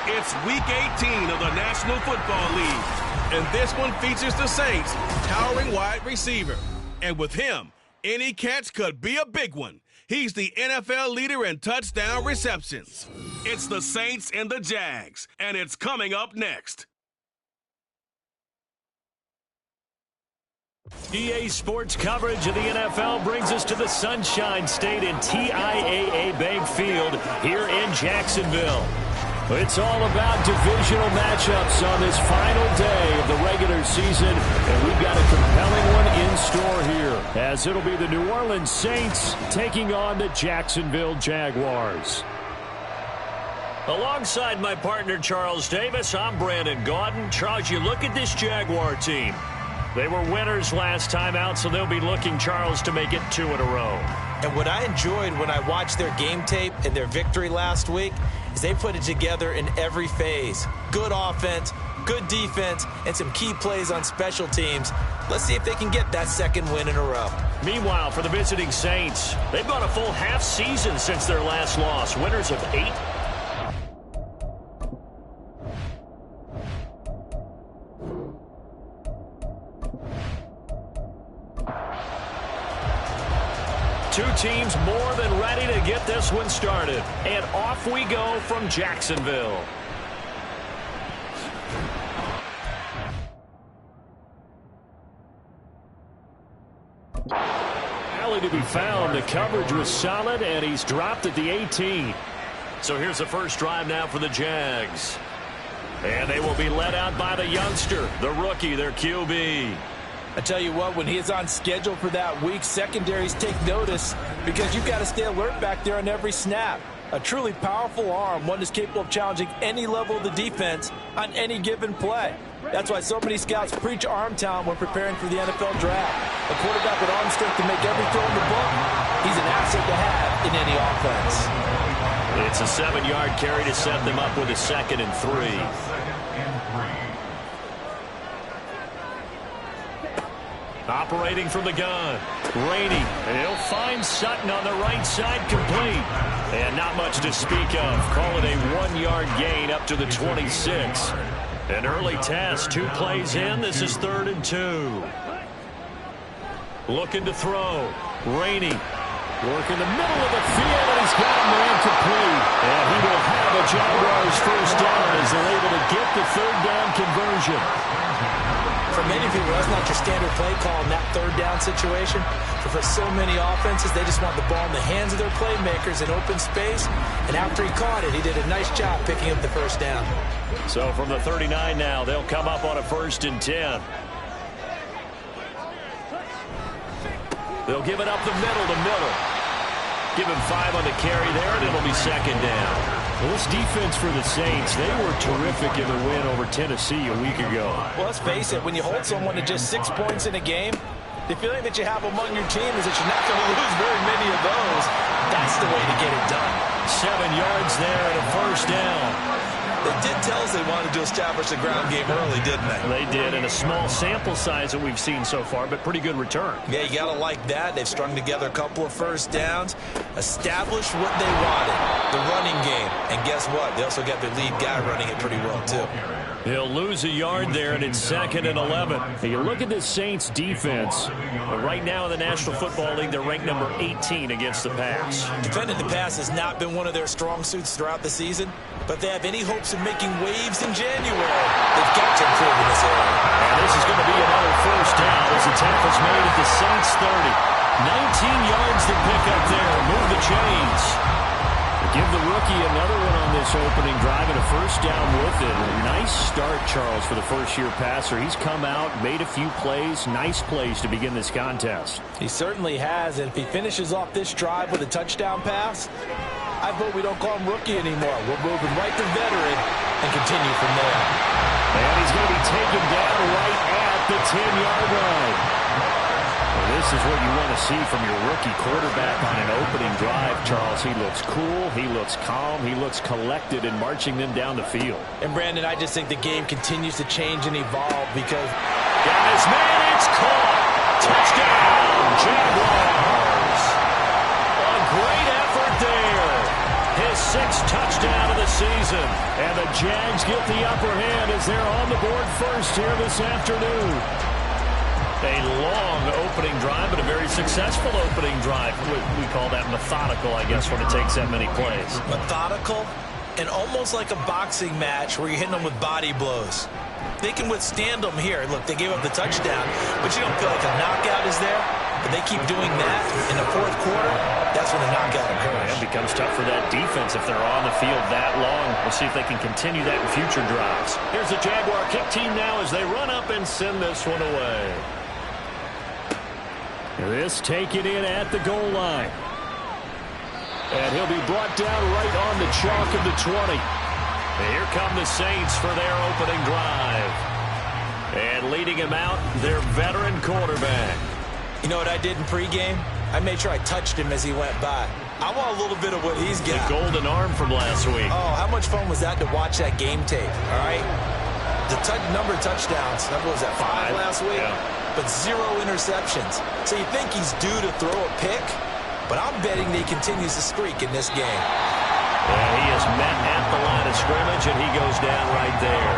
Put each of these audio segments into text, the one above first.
It's Week 18 of the National Football League, and this one features the Saints' towering wide receiver. And with him, any catch could be a big one. He's the NFL leader in touchdown receptions. It's the Saints and the Jags, and it's coming up next. EA Sports coverage of the NFL brings us to the Sunshine State in TIAA Bank Field here in Jacksonville. It's all about divisional matchups on this final day of the regular season, and we've got a compelling one in store here, as it'll be the New Orleans Saints taking on the Jacksonville Jaguars. Alongside my partner Charles Davis, I'm Brandon Gaudin. Charles, you look at this Jaguar team. They were winners last time out, so they'll be looking, Charles, to make it 2 in a row. And what I enjoyed when I watched their game tape and their victory last week is they put it together in every phase. Good offense, good defense, and some key plays on special teams. Let's see if they can get that second win in a row. Meanwhile, for the visiting Saints, they've gone a full half season since their last loss. Winners of 8. Two teams more than ready to get this one started. And off we go from Jacksonville. Alley to be found. The coverage was solid, and he's dropped at the 18. So here's the first drive now for the Jags. And they will be led out by the youngster, the rookie, their QB. I tell you what, when he is on schedule for that week, secondaries take notice because you've got to stay alert back there on every snap. A truly powerful arm, one that's capable of challenging any level of the defense on any given play. That's why so many scouts preach arm talent when preparing for the NFL draft. A quarterback with arm strength to make every throw in the book, he's an asset to have in any offense. It's a 7-yard carry to set them up with a 2nd and 3. Operating from the gun, Rainey, and he'll find Sutton on the right side, complete. And not much to speak of. Call it a 1-yard gain up to the 26. An early test, 2 plays in. This is 3rd and 2. Looking to throw, Rainey. Working the middle of the field, and he's got a man complete. And he will have a Jaguars first down as they're able to get the 3rd down conversion. For many people, that's not your standard play call in that 3rd down situation. But for so many offenses, they just want the ball in the hands of their playmakers in open space. And after he caught it, he did a nice job picking up the first down. So from the 39 now, they'll come up on a 1st and 10. They'll give it up the middle to Miller. Give him 5 on the carry there, and it'll be 2nd down. Well, this defense for the Saints, they were terrific in the win over Tennessee a week ago. Well, let's face it, when you hold someone to just 6 points in a game, the feeling that you have among your team is that you're not going to lose very many of those. That's the way to get it done. 7 yards there and a first down. They did tell us they wanted to establish the ground game early, didn't they? They did, and a small sample size that we've seen so far, but pretty good return. Yeah, you got to like that. They've strung together a couple of first downs, established what they wanted, the running game. And guess what? They also got their lead guy running it pretty well, too. He'll lose a yard there, and it's 2nd and 11. Now, you look at this Saints defense. Right now in the National Football League, they're ranked number 18 against the pass. Defending the pass has not been one of their strong suits throughout the season, but they have any hopes of making waves in January. They've got to improve in this area. And this is going to be another first down as the tackle's made at the Saints 30. 19 yards to pick up there. Move the chains. The Give the rookie another one on this opening drive and a first down with it. A nice start, Charles, for the first-year passer. He's come out, made a few plays, nice plays to begin this contest. He certainly has, and if he finishes off this drive with a touchdown pass, I vote we don't call him rookie anymore. We're moving right to veteran and continue from there. And he's going to be taken down right at the 10-yard line. Well, this is what you want to see from your rookie quarterback on an opening drive, Charles. He looks cool, he looks calm, he looks collected in marching them down the field. And, Brandon, I just think the game continues to change and evolve because... Got his man, it's caught. Touchdown, Jaguars. A great effort there. His sixth touchdown of the season. And the Jags get the upper hand as they're on the board first here this afternoon. A long opening drive, but a very successful opening drive. We call that methodical, I guess, when it takes that many plays. Methodical and almost like a boxing match where you're hitting them with body blows. They can withstand them here. Look, they gave up the touchdown, but you don't feel like a knockout is there. But they keep doing that in the fourth quarter. That's when the knockout occurs. It becomes tough for that defense if they're on the field that long. We'll see if they can continue that in future drives. Here's the Jaguar kick team now as they run up and send this one away. This taken in at the goal line. And he'll be brought down right on the chalk of the 20. And here come the Saints for their opening drive. And leading him out, their veteran quarterback. You know what I did in pregame? I made sure I touched him as he went by. I want a little bit of what he's got. The golden arm from last week. Oh, how much fun was that to watch that game tape, all right? The number of touchdowns, what was that, 5 last week? Yeah. But 0 interceptions. So you think he's due to throw a pick, but I'm betting that he continues to streak in this game. And he is met at the line of scrimmage, and he goes down right there.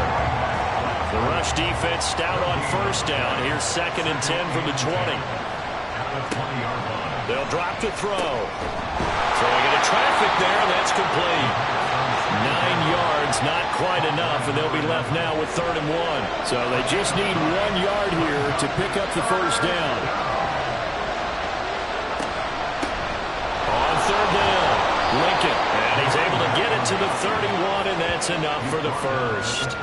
The rush defense stout on first down. Here's 2nd and 10 from the 20. They'll drop to throw. Throwing into traffic there, and that's complete. 9 yards, not quite enough, and they'll be left now with 3rd and 1. So they just need 1 yard here to pick up the first down. On 3rd down, Lincoln, and he's able to get it to the 31, and that's enough for the first.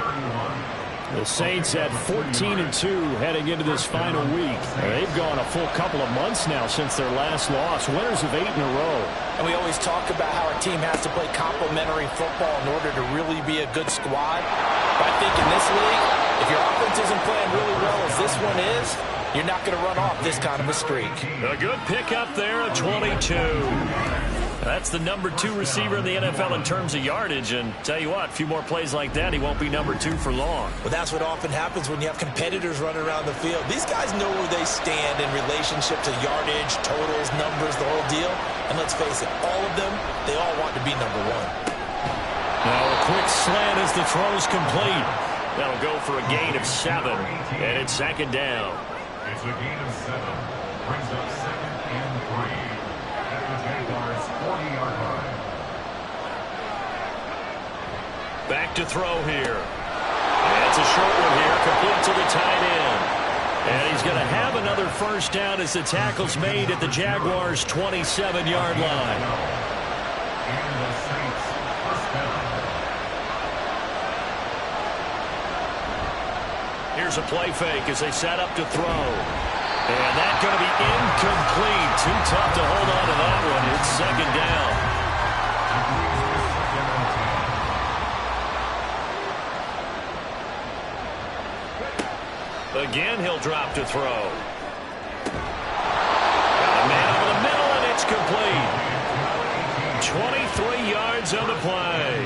The Saints at 14-2 heading into this final week. They've gone a full couple of months now since their last loss. Winners of 8 in a row. And we always talk about how our team has to play complementary football in order to really be a good squad. But I think in this league, if your offense isn't playing really well as this one is, you're not going to run off this kind of a streak. A good pickup there at 22. That's the number 2 receiver in the NFL in terms of yardage. And tell you what, a few more plays like that, he won't be number 2 for long. Well, that's what often happens when you have competitors running around the field. These guys know where they stand in relationship to yardage, totals, numbers, the whole deal. And let's face it, all of them, they all want to be number 1. Now a quick slant as the throw's complete. That'll go for a gain of 7. And it's 2nd down. It's a gain of 7. Brings up 2nd and 3. Jaguars 40-yard line. Back to throw here. And it's a short one here, complete to the tight end. And he's going to have another first down as the tackle's made at the Jaguars' 27-yard line. And the Saints first down. Here's a play fake as they set up to throw. And that's going to be incomplete. Too tough to hold on to that one. It's 2nd down. Again, he'll drop to throw. Got a man over the middle, and it's complete. 23 yards on the play.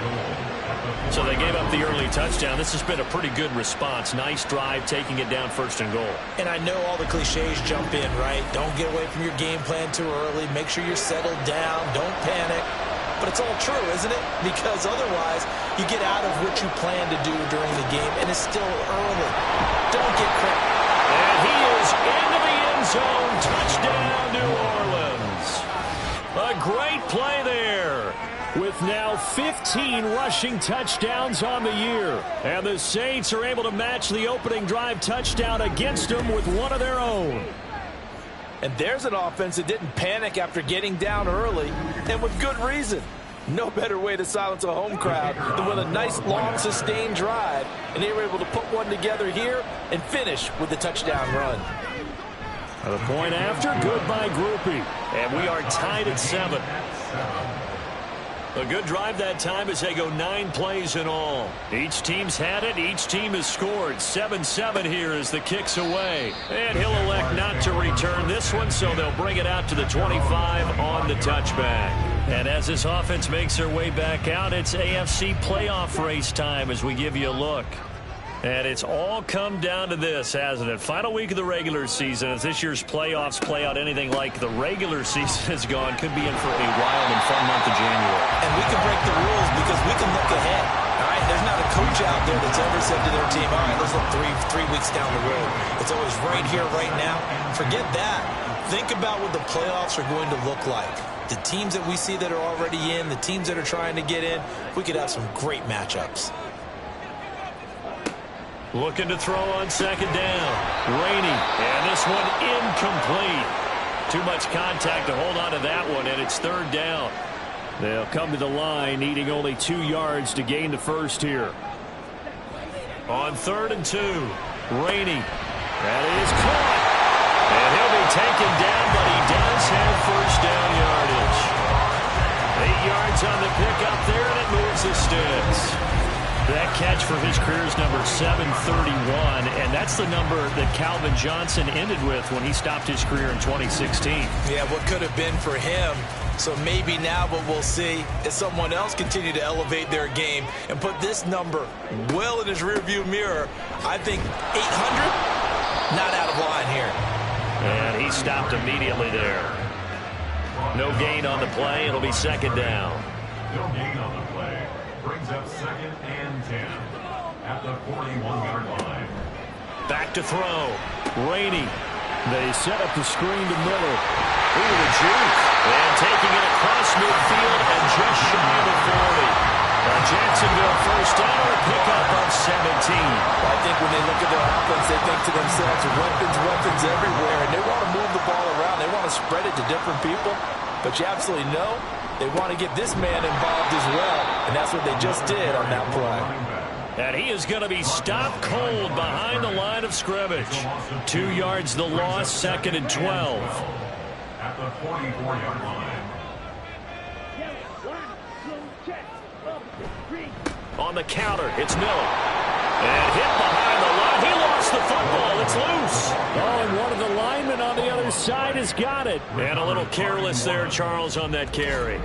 So they gave up the early touchdown. This has been a pretty good response. Nice drive, taking it down 1st and goal. And I know all the cliches jump in, right? Don't get away from your game plan too early. Make sure you're settled down. Don't panic. But it's all true, isn't it? Because otherwise, you get out of what you plan to do during the game, and it's still early. Don't get crazy. And he is into the end zone. Touchdown, New Orleans. A great play there. With now 15 rushing touchdowns on the year. And the Saints are able to match the opening drive touchdown against them with one of their own. And there's an offense that didn't panic after getting down early, and with good reason. No better way to silence a home crowd than with a nice, long, sustained drive. And they were able to put one together here and finish with a touchdown run. The point after, good by Groupie. And we are tied at 7. A good drive that time as they go 9 plays in all. Each team's had it. Each team has scored. 7-7 here as the kick's away. And he'll elect not to return this one, so they'll bring it out to the 25 on the touchback. And as this offense makes their way back out, it's AFC playoff race time as we give you a look. And it's all come down to this, hasn't it? Final week of the regular season. As this year's playoffs play out anything like the regular season has gone, could be in for a wild and fun month of January. And we can break the rules because we can look ahead. All right, there's not a coach out there that's ever said to their team, all right, let's look three weeks down the road. It's always right here, right now. Forget that. Think about what the playoffs are going to look like. The teams that we see that are already in, the teams that are trying to get in, we could have some great matchups. Looking to throw on second down. Rainey. And this one incomplete. Too much contact to hold on to that one, and it's third down. They'll come to the line, needing only 2 yards to gain the first here. On 3rd and 2. Rainey. That is caught. And he'll be taken down, but he does have first down yardage. 8 yards on the pickup there, and it moves the sticks. That catch for his career is number 731, and that's the number that Calvin Johnson ended with when he stopped his career in 2016. Yeah, what could have been for him. So maybe now what we'll see is someone else continue to elevate their game and put this number well in his rearview mirror. I think 800, not out of line here. And he stopped immediately there. No gain on the play. It'll be second down. No gain on the play. Brings up 2nd and 10 at the 41-yard line. Back to throw. Rainey. They set up the screen to middle. Ooh, the juke. And taking it across midfield and just shy of the 40. Jacksonville first down, a pickup of 17. Well, I think when they look at their offense, they think to themselves, weapons everywhere, and they want to move the ball around. They want to spread it to different people, but you absolutely know they want to get this man involved as well, and that's what they just did on that play. And he is going to be stopped cold behind the line of scrimmage. 2 yards the loss, 2nd and 12. At the 44-yard line. On the counter, it's Miller. And hit behind the line. He lost the football. It's loose. Oh, and one of the linemen on the other side has got it. And a little careless there, Charles, on that carry.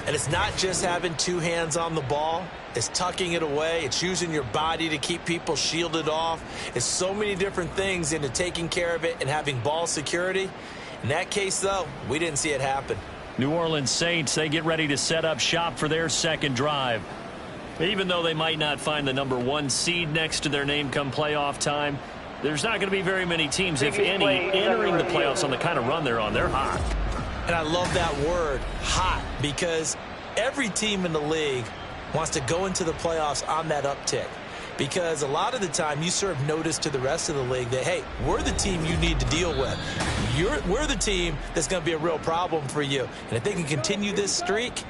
And it's not just having 2 hands on the ball. It's tucking it away. It's using your body to keep people shielded off. It's so many different things into taking care of it and having ball security. In that case, though, we didn't see it happen. New Orleans Saints, they get ready to set up shop for their second drive. Even though they might not find the number 1 seed next to their name come playoff time, there's not going to be very many teams, if any, entering the playoffs on the kind of run they're on. They're hot. And I love that word, hot, because every team in the league wants to go into the playoffs on that uptick. Because a lot of the time you serve notice to the rest of the league that, hey, we're the team you need to deal with. We're the team that's going to be a real problem for you. And if they can continue this streak,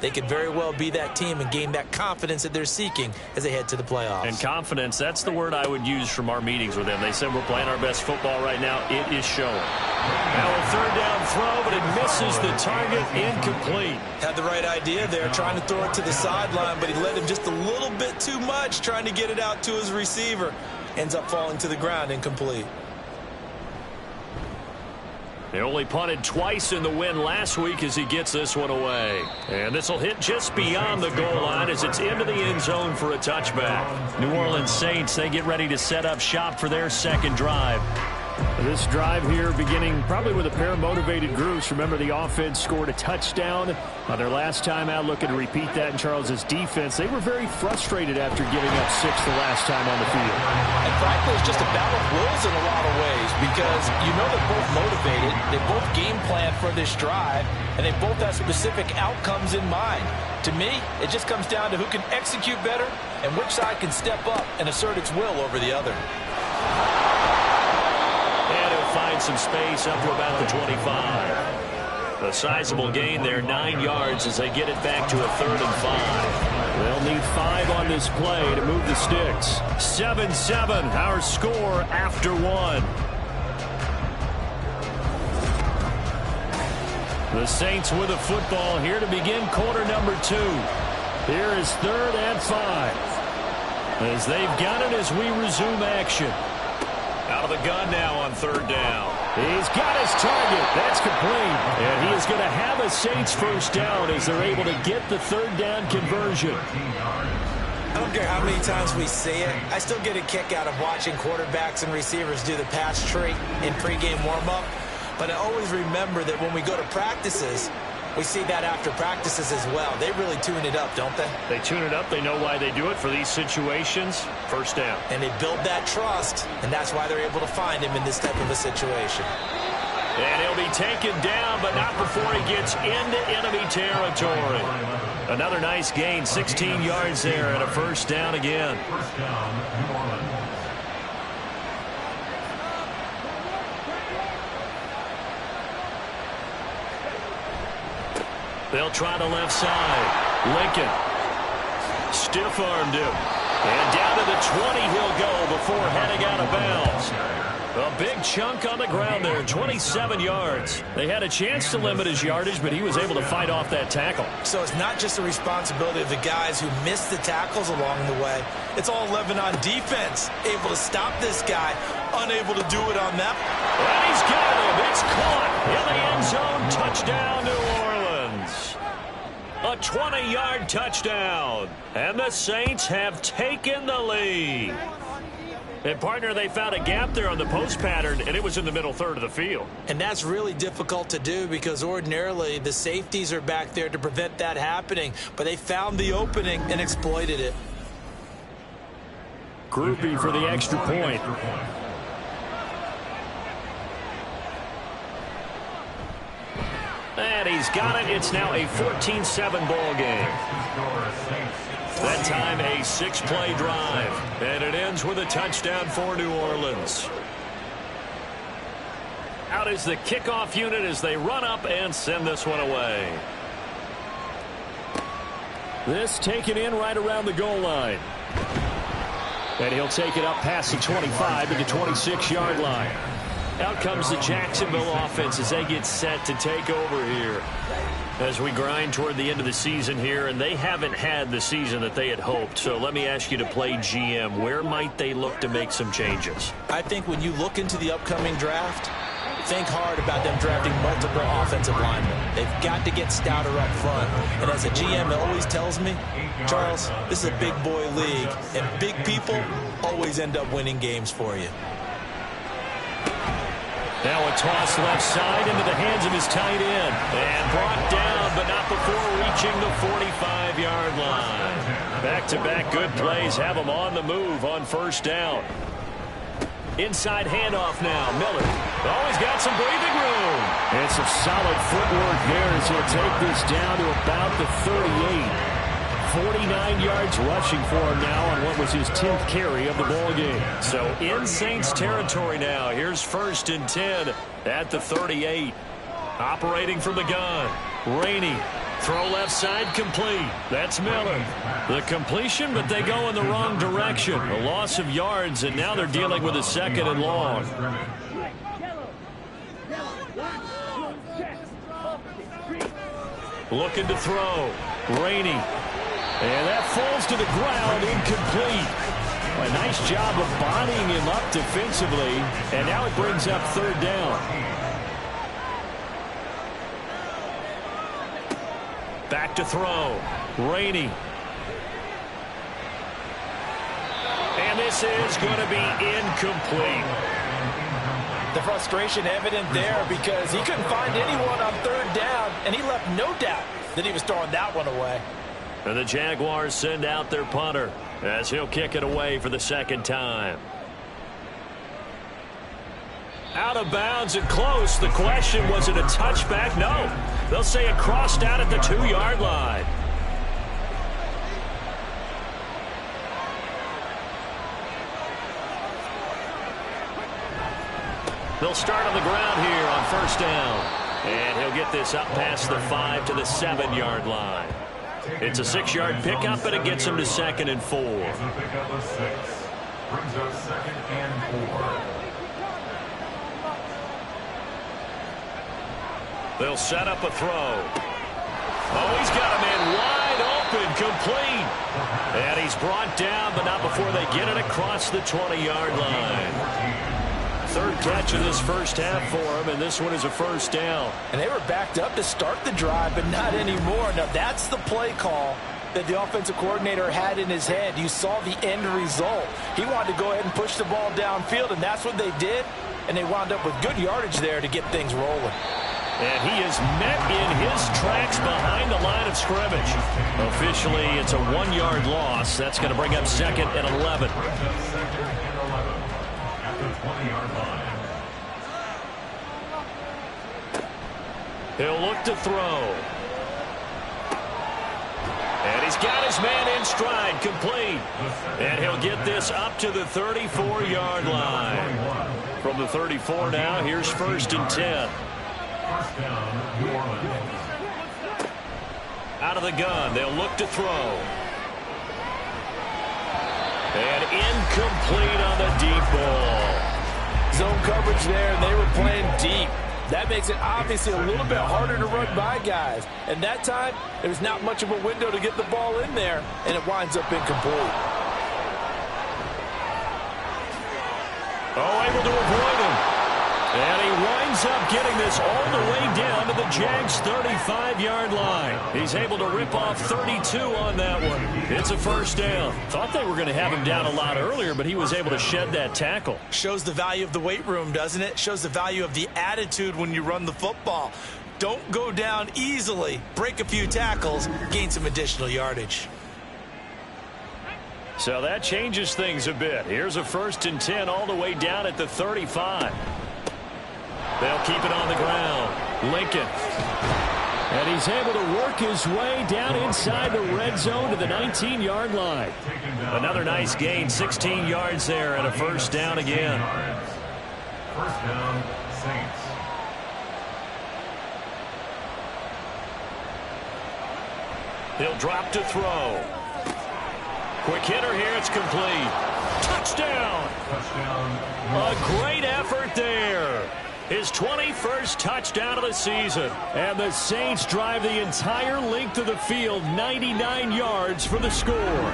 they could very well be that team and gain that confidence that they're seeking as they head to the playoffs. And confidence, that's the word I would use from our meetings with them. They said we're playing our best football right now. It is showing. Now a third down throw, but it misses the target, incomplete. Had the right idea there, trying to throw it to the sideline, but he led him just a little bit too much, trying to get it out to his receiver. Ends up falling to the ground, incomplete. They only punted twice in the win last week as he gets this one away. And this will hit just beyond the goal line as it's into the end zone for a touchback. New Orleans Saints, they get ready to set up shop for their second drive. This drive here beginning probably with a pair of motivated groups. Remember, the offense scored a touchdown on their last time out. Looking to repeat that in Charles's defense. They were very frustrated after giving up 6 the last time on the field. And frankly, it's just a battle of wills in a lot of ways because you know they're both motivated. They both game plan for this drive, and they both have specific outcomes in mind. To me, it just comes down to who can execute better and which side can step up and assert its will over the other. And he'll find some space up to about the 25. A sizable gain there, 9 yards as they get it back to a 3rd and 5. They'll need 5 on this play to move the sticks. 7-7, our score after 1. The Saints with the football here to begin quarter number 2. Here is 3rd and 5. As they've got it as we resume action. Out of the gun now on 3rd down. He's got his target. That's complete. And he is going to have a Saints first down as they're able to get the 3rd down conversion. I don't care how many times we see it. I still get a kick out of watching quarterbacks and receivers do the pass tree in pregame warm-up. But I always remember that when we go to practices, we see that after practices as well. They really tune it up, don't they? They tune it up. They know why they do it for these situations. First down. And they build that trust, and that's why they're able to find him in this type of a situation. And he'll be taken down, but not before he gets into enemy territory. Another nice gain, 16 yards there, and a first down again. First down, New Orleans. They'll try the left side. Lincoln. Stiff-armed him. And down to the 20 he'll go before heading out of bounds. A big chunk on the ground there, 27 yards. They had a chance to limit his yardage, but he was able to fight off that tackle. So it's not just the responsibility of the guys who missed the tackles along the way. It's all 11 on defense, able to stop this guy, unable to do it on that. And he's got him. It's caught in the end zone. Touchdown, New Orleans. A 20-yard touchdown. And the Saints have taken the lead. And, partner, they found a gap there on the post pattern, and it was in the middle third of the field. And that's really difficult to do because ordinarily the safeties are back there to prevent that happening. But they found the opening and exploited it. Groupie for the extra point. And he's got it. It's now a 14-7 ball game. That time a 6-play drive. And it ends with a touchdown for New Orleans. Out is the kickoff unit as they run up and send this one away. This taken in right around the goal line. And he'll take it up past the 25 to the 26-yard line. Out comes the Jacksonville offense as they get set to take over here. As we grind toward the end of the season here, and they haven't had the season that they had hoped. So let me ask you to play GM. Where might they look to make some changes? I think when you look into the upcoming draft, think hard about them drafting multiple offensive linemen. They've got to get stouter up front. And as a GM always tells me, Charles, this is a big boy league, and big people always end up winning games for you. Now a toss left side into the hands of his tight end. And brought down, but not before reaching the 45-yard line. Back-to-back good plays have him on the move on first down. Inside handoff now. Miller. Oh, he's got some breathing room. And some solid footwork there as he'll take this down to about the 38. 49 yards rushing for him now on what was his 10th carry of the ball game. So in Saints territory now. Here's 1st and 10 at the 38. Operating from the gun. Rainey. Throw left side complete. That's Miller. The completion, but they go in the wrong direction. A loss of yards, and now they're dealing with a 2nd and long. Looking to throw. Rainey. And that falls to the ground, incomplete. A nice job of bodying him up defensively. And now it brings up 3rd down. Back to throw. Rainey. And this is going to be incomplete. The frustration evident there because he couldn't find anyone on 3rd down, and he left no doubt that he was throwing that one away. And the Jaguars send out their punter as he'll kick it away for the 2nd time. Out of bounds and close. The question, was it a touchback? No. They'll say it crossed out at the 2-yard line. They'll start on the ground here on first down. And he'll get this up past the 5 to the 7-yard line. It's a 6-yard pickup, and it gets him to 2nd and 4. It's a pickup of 6. Brings up 2nd and 4. They'll set up a throw. Oh, he's got a man wide open, complete. And he's brought down, but not before they get it across the 20-yard line. 3rd catch of this first half for him, and this one is a first down. And they were backed up to start the drive, but not anymore. Now, that's the play call that the offensive coordinator had in his head. You saw the end result. He wanted to go ahead and push the ball downfield, and that's what they did. And they wound up with good yardage there to get things rolling. And he is met in his tracks behind the line of scrimmage. Officially, it's a 1-yard loss. That's going to bring up 2nd and 11. At the 20-yard line. He'll look to throw. And he's got his man in stride, complete. And he'll get this up to the 34-yard line. From the 34 now, here's 1st and 10. First down, New Orleans. Out of the gun, they'll look to throw. And incomplete on the deep ball. Zone coverage there, and they were playing deep. That makes it obviously a little bit harder to run by guys. And that time, there's not much of a window to get the ball in there, and it winds up incomplete. Oh, able to avoid him. And he winds up getting this all the way down to the Jags' 35-yard line. He's able to rip off 32 on that one. It's a first down. Thought they were going to have him down a lot earlier, but he was able to shed that tackle. Shows the value of the weight room, doesn't it? Shows the value of the attitude when you run the football. Don't go down easily. Break a few tackles, gain some additional yardage. So that changes things a bit. Here's a 1st and 10 all the way down at the 35. They'll keep it on the ground. Lincoln. And he's able to work his way down inside the red zone to the 19-yard line. Another nice gain, 16 yards there, and a first down again. First down, Saints. He'll drop to throw. Quick hitter here, it's complete. Touchdown! Touchdown. A great effort there. His 21st touchdown of the season. And the Saints drive the entire length of the field, 99 yards for the score.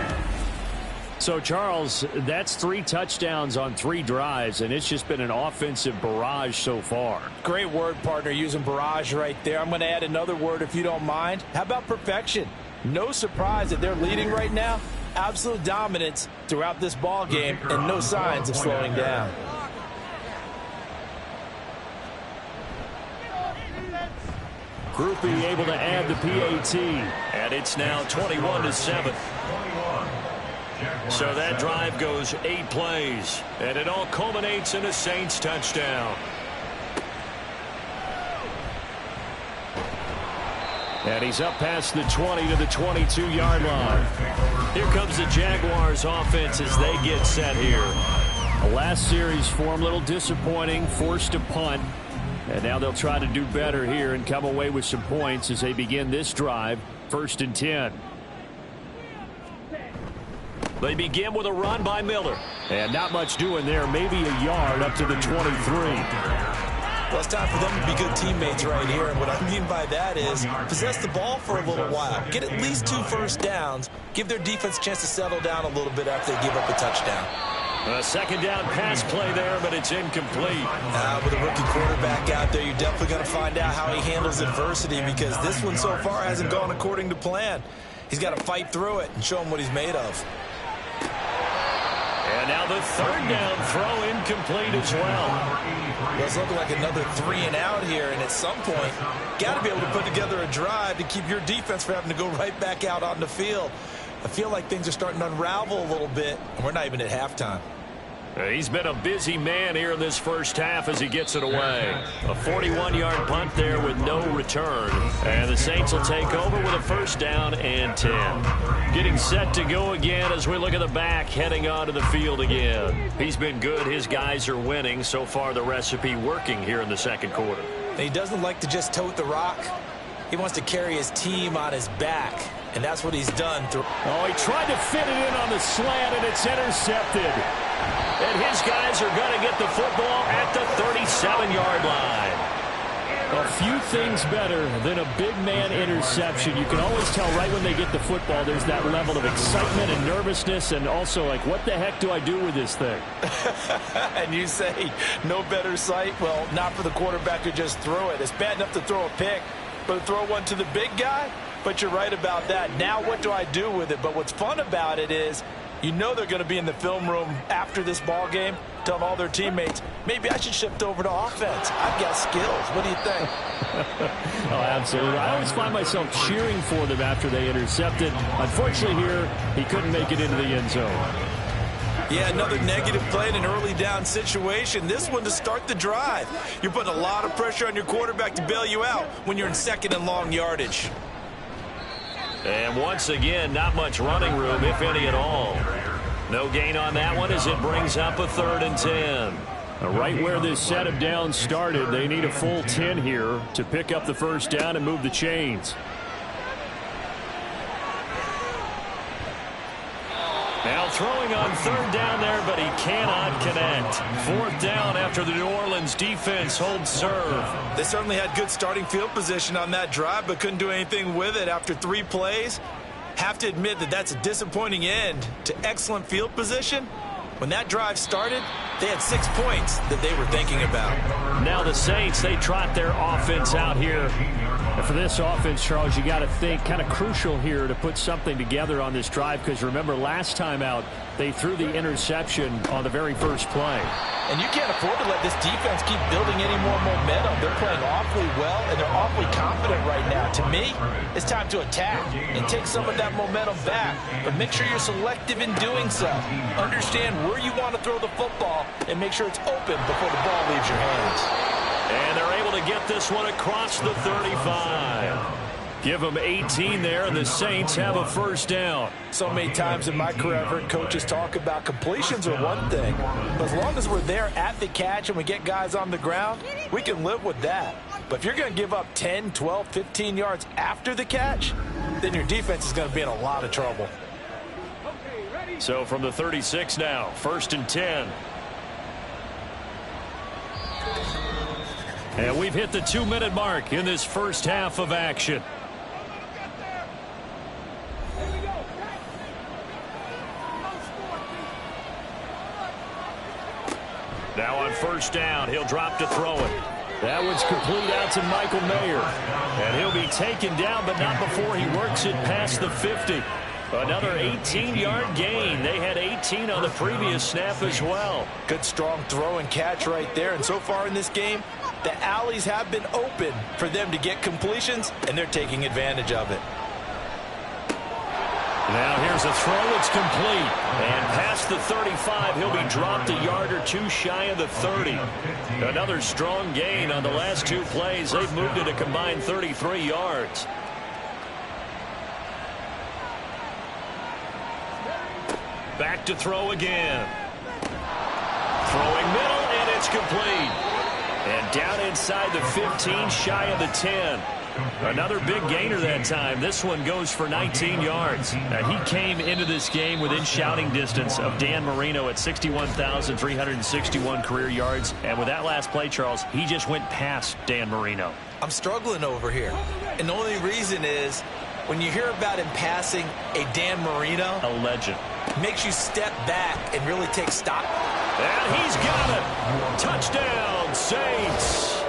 So, Charles, that's 3 touchdowns on 3 drives, and it's just been an offensive barrage so far. Great word, partner, using barrage right there. I'm going to add another word if you don't mind. How about perfection? No surprise that they're leading right now. Absolute dominance throughout this ball game and no signs of slowing down. Groupie able to add the PAT, and it's now 21-7. So that drive goes 8 plays, and it all culminates in a Saints touchdown. And he's up past the 20 to the 22-yard line. Here comes the Jaguars offense as they get set here. The last series for him, a little disappointing, forced a punt. And now they'll try to do better here and come away with some points as they begin this drive, 1st and 10. They begin with a run by Miller. And not much doing there, maybe a yard up to the 23. Well, it's time for them to be good teammates right here. And what I mean by that is possess the ball for a little while. Get at least 2 first downs. Give their defense a chance to settle down a little bit after they give up a touchdown. A 2nd down pass play there, but it's incomplete. With a rookie quarterback out there, you're definitely going to find out how he handles adversity because this one so far hasn't gone according to plan. He's got to fight through it and show him what he's made of. And now the 3rd down throw incomplete as well. Well, it's looking like another 3 and out here, and at some point, got to be able to put together a drive to keep your defense from having to go right back out on the field. I feel like things are starting to unravel a little bit, and we're not even at halftime. He's been a busy man here in this first half as he gets it away. A 41-yard punt there with no return. And the Saints will take over with a 1st down and 10. Getting set to go again as we look at the back heading onto the field again. He's been good. His guys are winning. So far the recipe working here in the 2nd quarter. And he doesn't like to just tote the rock. He wants to carry his team on his back, and that's what he's done. Oh, he tried to fit it in on the slant, and it's intercepted. And his guys are going to get the football at the 37-yard line. A few things better than a big man interception. You can always tell right when they get the football, there's that level of excitement and nervousness, and also like, what the heck do I do with this thing? And you say no better sight? Well, not for the quarterback to just throw it. It's bad enough to throw a pick, but to throw one to the big guy? But you're right about that. Now what do I do with it? But what's fun about it is you know they're going to be in the film room after this ball game, telling all their teammates, maybe I should shift over to offense. I've got skills. What do you think? Oh, absolutely. I always find myself cheering for them after they intercepted. Unfortunately here, he couldn't make it into the end zone. Yeah, another negative play in an early down situation. This one to start the drive. You're putting a lot of pressure on your quarterback to bail you out when you're in second and long yardage. And once again, not much running room, if any at all. No gain on that one as it brings up a 3rd and 10. Right where this set of downs started, they need a full 10 here to pick up the first down and move the chains. Now throwing on 3rd down there, but he cannot connect. 4th down after the New Orleans defense holds serve. They certainly had good starting field position on that drive, but couldn't do anything with it after 3 plays. Have to admit that that's a disappointing end to excellent field position. When that drive started, they had 6 points that they were thinking about. Now the Saints, they trot their offense out here. And for this offense, Charles, you got to think kind of crucial here to put something together on this drive, because remember last time out, they threw the interception on the very first play. And you can't afford to let this defense keep building any more momentum. They're playing awfully well, and they're awfully confident right now. To me, it's time to attack and take some of that momentum back. But make sure you're selective in doing so. Understand where you want to throw the football and make sure it's open before the ball leaves your hands. And they're able to get this one across the 35. Give them 18 there, and the Saints have a first down. So many times in my career, I've heard coaches talk about completions are one thing. But as long as we're there at the catch and we get guys on the ground, we can live with that. But if you're going to give up 10, 12, 15 yards after the catch, then your defense is going to be in a lot of trouble. So from the 36 now, 1st and 10. And we've hit the 2-minute mark in this first half of action. Now on 1st down, he'll drop to throw it. That one's complete out to Michael Mayer. And he'll be taken down, but not before he works it past the 50. Another 18-yard gain. They had 18 on the previous snap as well. Good strong throw and catch right there. And so far in this game, the alleys have been open for them to get completions, and they're taking advantage of it. Now here's a throw. It's complete. And past the 35, he'll be dropped a yard or two shy of the 30. Another strong gain on the last 2 plays. They've moved it a combined 33 yards. Back to throw again. Throwing middle, and it's complete. And down inside the 15, shy of the 10. Another big gainer that time. This one goes for 19 yards. Now, he came into this game within shouting distance of Dan Marino at 61,361 career yards. And with that last play, Charles, he just went past Dan Marino. I'm struggling over here. And the only reason is when you hear about him passing a Dan Marino, a legend, makes you step back and really take stock. And he's got it. Touchdown, Saints.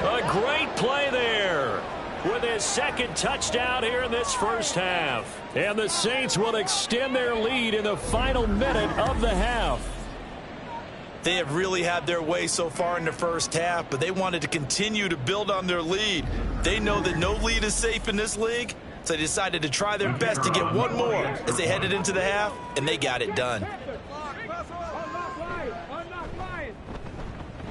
A great play there with his 2nd touchdown here in this first half. And the Saints will extend their lead in the final minute of the half. They have really had their way so far in the first half, but they wanted to continue to build on their lead. They know that no lead is safe in this league, so they decided to try their best to get one more as they headed into the half, and they got it done.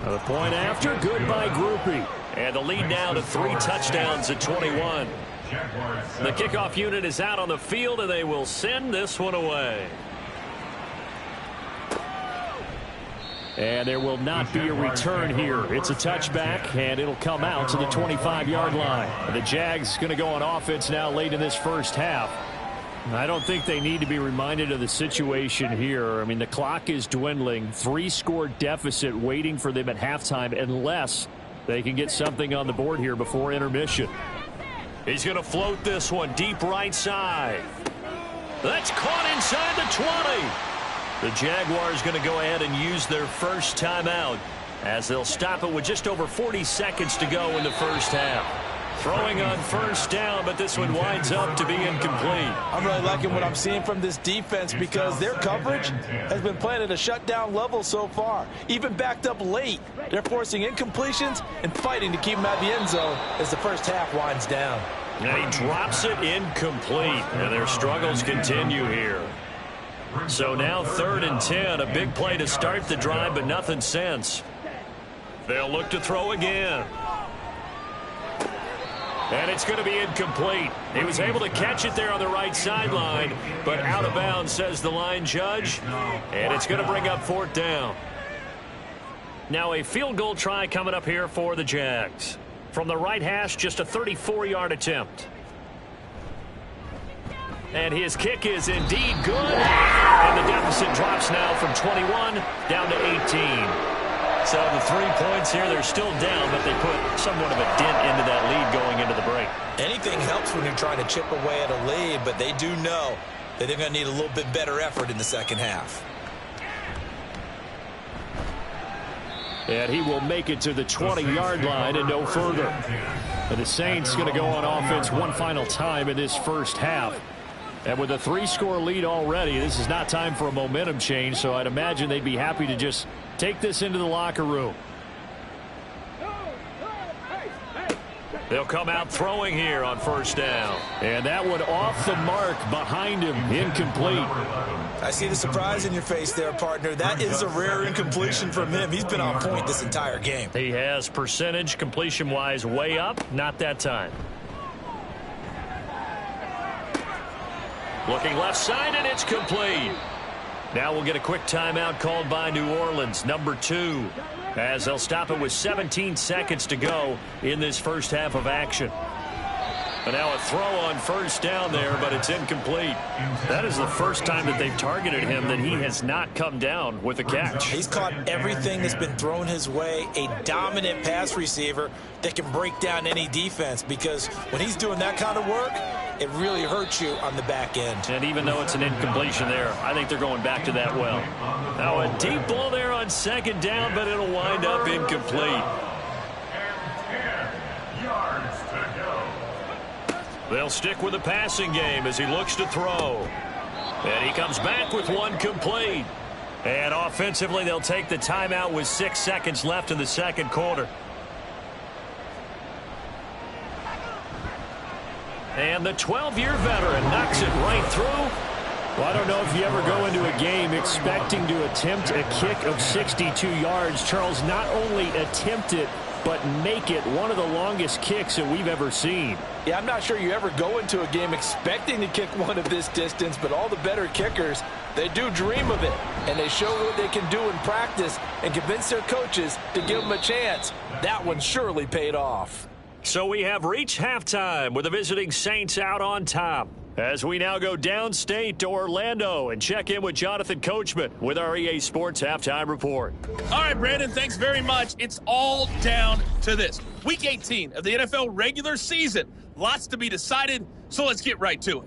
The point after, good by Groupie. And the lead now to 3 touchdowns at 21. The kickoff unit is out on the field, and they will send this one away. And there will not be a return here. It's a touchback, and it'll come out to the 25-yard line. The Jags going to go on offense now late in this first half. I don't think they need to be reminded of the situation here. I mean, the clock is dwindling. 3-score deficit waiting for them at halftime unless they can get something on the board here before intermission. He's going to float this one deep right side. That's caught inside the 20. The Jaguars going to go ahead and use their first timeout as they'll stop it with just over 40 seconds to go in the first half. Throwing on first down, but this one winds up to be incomplete. I'm really liking what I'm seeing from this defense because their coverage has been playing at a shutdown level so far. Even backed up late, they're forcing incompletions and fighting to keep them at the end zone as the first half winds down. And he drops it incomplete, and their struggles continue here. So now 3rd and 10, a big play to start the drive, but nothing since. They'll look to throw again. And it's going to be incomplete. He was able to catch it there on the right sideline, but out of bounds, says the line judge. And it's going to bring up 4th down. Now a field goal try coming up here for the Jags. From the right hash, just a 34-yard attempt. And his kick is indeed good. And the deficit drops now from 21 down to 18. So the 3 points here, they're still down, but they put somewhat of a dent into that lead going into the break. Anything helps when you're trying to chip away at a lead, but they do know that they're going to need a little bit better effort in the second half. And he will make it to the 20-yard line and no further. And the Saints going to go on offense one final time in this first half. And with a 3-score lead already, this is not time for a momentum change, so I'd imagine they'd be happy to just take this into the locker room. They'll come out throwing here on first down. And that one off the mark behind him, incomplete. I see the surprise in your face there, partner. That is a rare incompletion from him. He's been on point this entire game. He has percentage completion-wise way up, not that time. Looking left side, and it's complete. Now we'll get a quick timeout called by New Orleans, number 2, as they'll stop it with 17 seconds to go in this first half of action. But now a throw on first down there, but it's incomplete. That is the first time that they've targeted him that he has not come down with a catch. He's caught everything that's been thrown his way, a dominant pass receiver that can break down any defense, because when he's doing that kind of work, it really hurts you on the back end. And even though it's an incompletion there, I think they're going back to that well. Now a deep ball there on second down, but it'll wind up incomplete. And 10 yards to go. They'll stick with the passing game as he looks to throw. And he comes back with one complete. And offensively, they'll take the timeout with 6 seconds left in the second quarter. And the 12-year veteran knocks it right through. Well, I don't know if you ever go into a game expecting to attempt a kick of 62 yards. Charles, not only attempt it, but make it one of the longest kicks that we've ever seen. Yeah, I'm not sure you ever go into a game expecting to kick one of this distance, but all the better kickers, they do dream of it, and they show what they can do in practice and convince their coaches to give them a chance. That one surely paid off. So we have reached halftime with the visiting Saints out on top. As we now go downstate to Orlando and check in with Jonathan Coachman with our EA Sports Halftime Report. All right, Brandon, thanks very much. It's all down to this. Week 18 of the NFL regular season. Lots to be decided, so let's get right to it.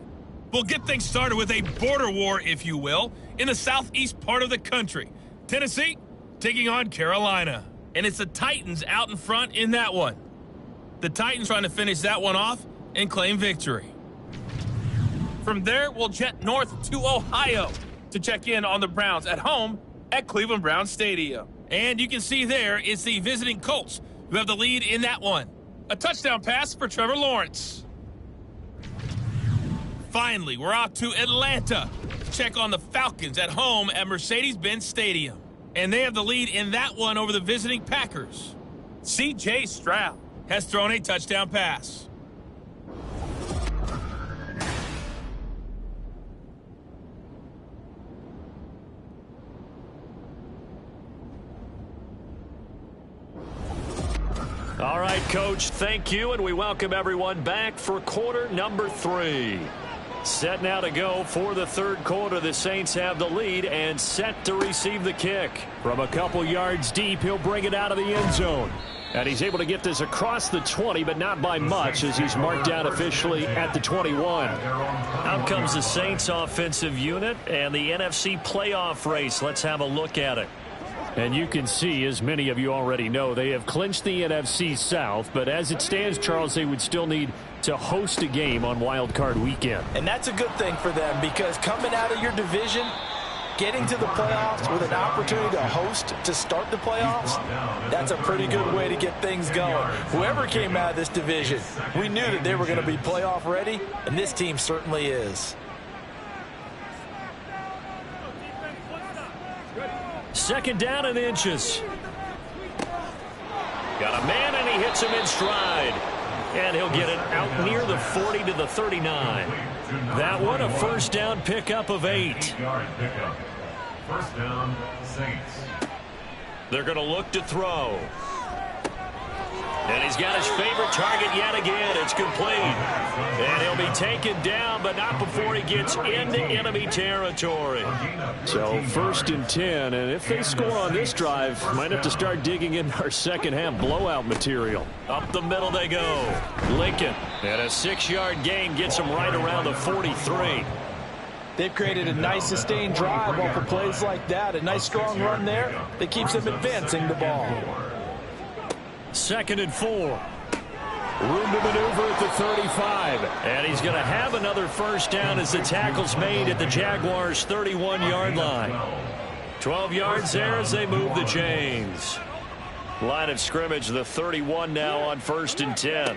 We'll get things started with a border war, if you will, in the southeast part of the country. Tennessee taking on Carolina. And it's the Titans out in front in that one. The Titans trying to finish that one off and claim victory. From there, we'll jet north to Ohio to check in on the Browns at home at Cleveland Browns Stadium. And you can see there, it's the visiting Colts who have the lead in that one. A touchdown pass for Trevor Lawrence. Finally, we're off to Atlanta to check on the Falcons at home at Mercedes-Benz Stadium. And they have the lead in that one over the visiting Packers. C.J. Stroud has thrown a touchdown pass. All right, Coach, thank you, and we welcome everyone back for quarter number 3. Set now to go for the third quarter. The Saints have the lead and set to receive the kick. From a couple yards deep, he'll bring it out of the end zone. And he's able to get this across the 20, but not by much, as he's marked down officially at the 21. Out comes the Saints offensive unit and the NFC playoff race. Let's have a look at it. And you can see, as many of you already know, they have clinched the NFC South. But as it stands, Charles, they would still need to host a game on Wild Card Weekend. And that's a good thing for them, because coming out of your division, getting to the playoffs with an opportunity to host to start the playoffs, that's a pretty good way to get things going. Whoever came out of this division, we knew that they were going to be playoff ready, and this team certainly is. Second down and inches. Got a man, and he hits him in stride. And he'll get it out near the 40 to the 39. That one, a first down pickup of 8. First down, Saints. They're going to look to throw. And he's got his favorite target yet again. It's complete. And he'll be taken down, but not before he gets into enemy territory. So first and 10, and if they score on this drive, might have to start digging in our second half blowout material. Up the middle they go. Lincoln, and a 6-yard gain gets him right around the 43. They've created a nice sustained drive off of plays like that. A nice strong run there that keeps them advancing the ball. Second and 4. Room to maneuver at the 35. And he's going to have another first down as the tackle's made at the Jaguars' 31-yard line. 12 yards there as they move the chains. Line of scrimmage, the 31 now on first and 10.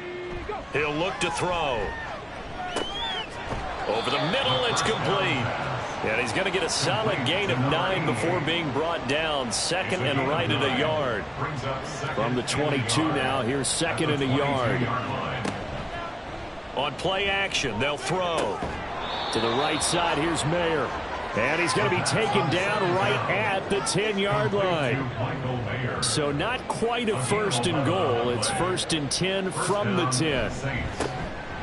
He'll look to throw. Over the middle, it's complete. And he's going to get a solid gain of 9 before being brought down. Second and right at a yard. From the 22 now, here's second and a yard. On play action, they'll throw. To the right side, here's Mayer. And he's going to be taken down right at the 10-yard line. So not quite a first and goal. It's first and 10 from the 10.